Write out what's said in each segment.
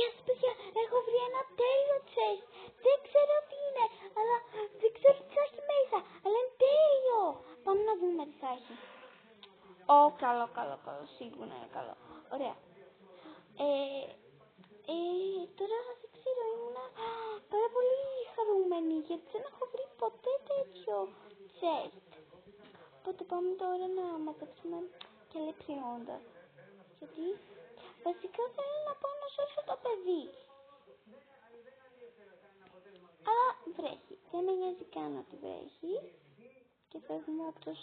Γεια σας παιδιά, έχω βρει ένα τέλειο chest. Δεν ξέρω τι είναι, αλλά δεν ξέρω τι θα έχει μέσα. Αλλά είναι τέλειο. Πάμε να δούμε τι θα έχει. Καλό, σίγουρα είναι καλό. Ωραία. Τώρα δεν ξέρω, ήμουνα πάρα πολύ χαρούμενη γιατί δεν έχω βρει ποτέ τέτοιο chest. Οπότε πάμε τώρα να μαζέψουμε και λεπτιόντα. Γιατί βασικά θέλω να πάω να σώσω το παιδί. Αλλά βρέχει. Δεν με νοιάζει καν ότι βρέχει. Και φεύγουμε από τους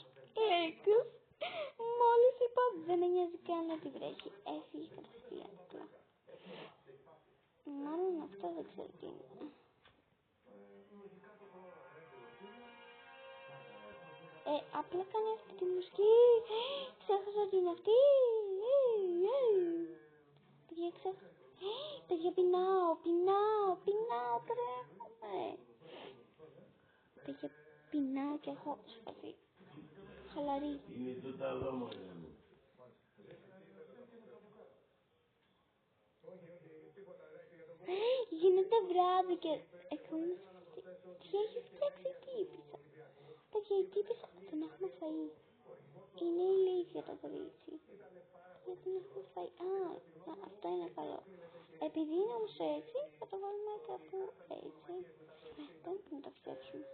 Λέικους. Μόλις είπα δεν με νοιάζει καν ότι βρέχει. Έφυγε κατευθείαν. Μάλλον αυτό δεν ξέρω τι είναι. Απλά κάνει αυτή τη μουσική. Ξέχασα ότι είναι αυτή. Παιδιά ξέχασα. Παιδιά πεινάω, τρέχουμε. Παιδιά πεινάω και έχω σπαθεί. Χαλαρή. Είναι το ταλό μου. Γίνεται βράδυ και έχουμε τι έχει φτιάξει η τύπισσα. Παιδιά η τύπισσα δεν έχουμε φαΐ. Είναι ηλίθεια το κορίτσι. Γιατί δεν έχουμε φαΐ. Αυτό είναι καλό. Επειδή είναι όμως έτσι θα το βάλουμε κάπου έτσι. Πάμε να το φτιάξουμε.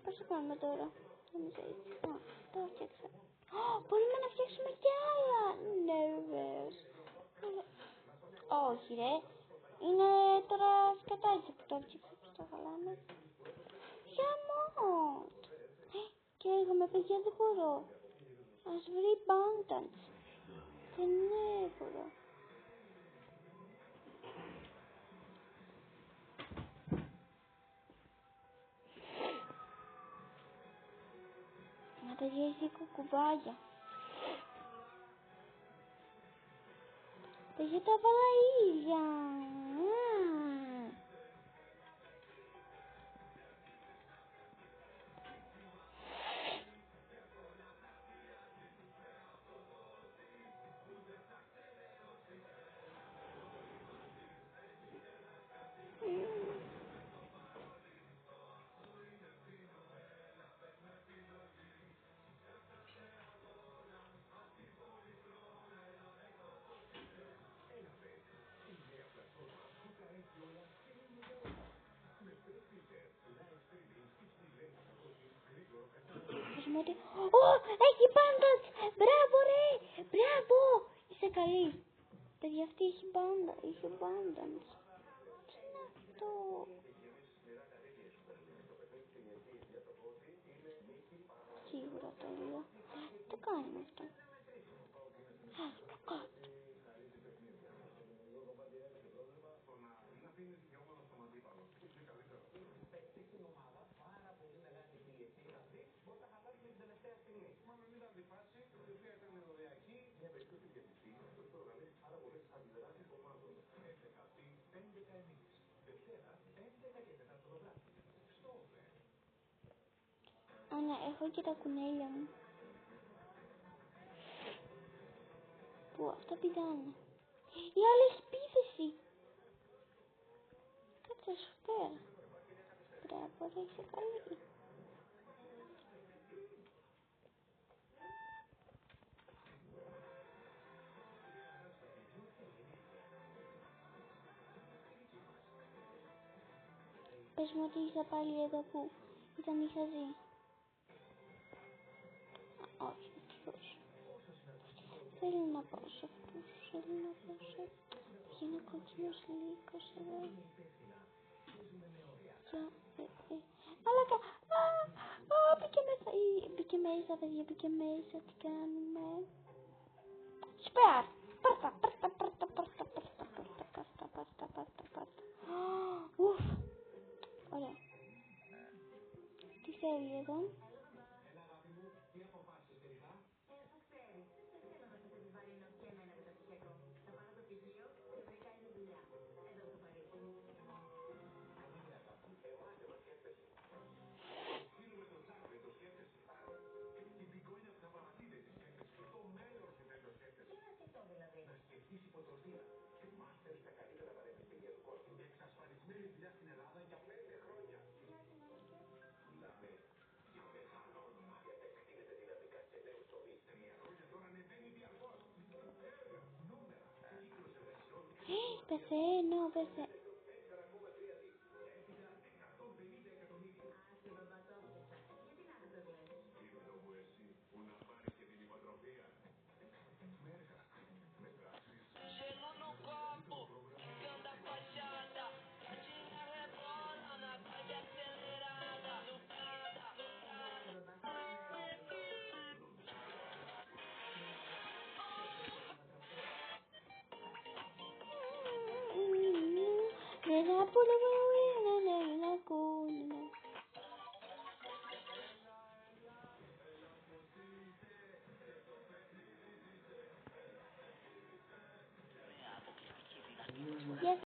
Πώς θα κάνουμε τώρα. Νομίζω έτσι. Το φτιάξα. Μπορούμε να φτιάξουμε κι άλλα. Ναι βεβαίως. Όχι ρε. Είναι τώρα σκατάκι που το φτιάξα. Πώς το χαλάμε. Χαμότ. Και έγαμε παιδιά δεν μπορώ. Ας βρει abundance. Δεν μπορώ. Μα παιδιά έχει κουκουβάγια. Παιδιά τα βάλα ίδια. Έχει abundance! Μπράβο ρε! Μπράβο! Είσαι καλή. Παιδιά αυτή έχει abundance. Τι είναι αυτό? Σίγουρα τέλειο. Τι κάνουμε αυτό? Ναι, έχω και τα κουνέλια μου. Πού αυτά πηδάνε. Η άλλη έχει πίθεση. Κάτσε σου πέρα. Μπράβο, ρε, είσαι καλή. Πες μου ότι είσαι πάλι εδώ που είχα ζει. Όχι, ευτυχώς. Θέλω να πάω σε αυτούς. Είναι κόκκινος λύκος εδώ. Μαλάκα. Μπήκε μέσα, παιδιά, μπήκε μέσα. Τι κάνουμε? Σπέρ. Πάρτα. Ουφ. Ωραία. Τι θέλει εδώ? PC, no, PC.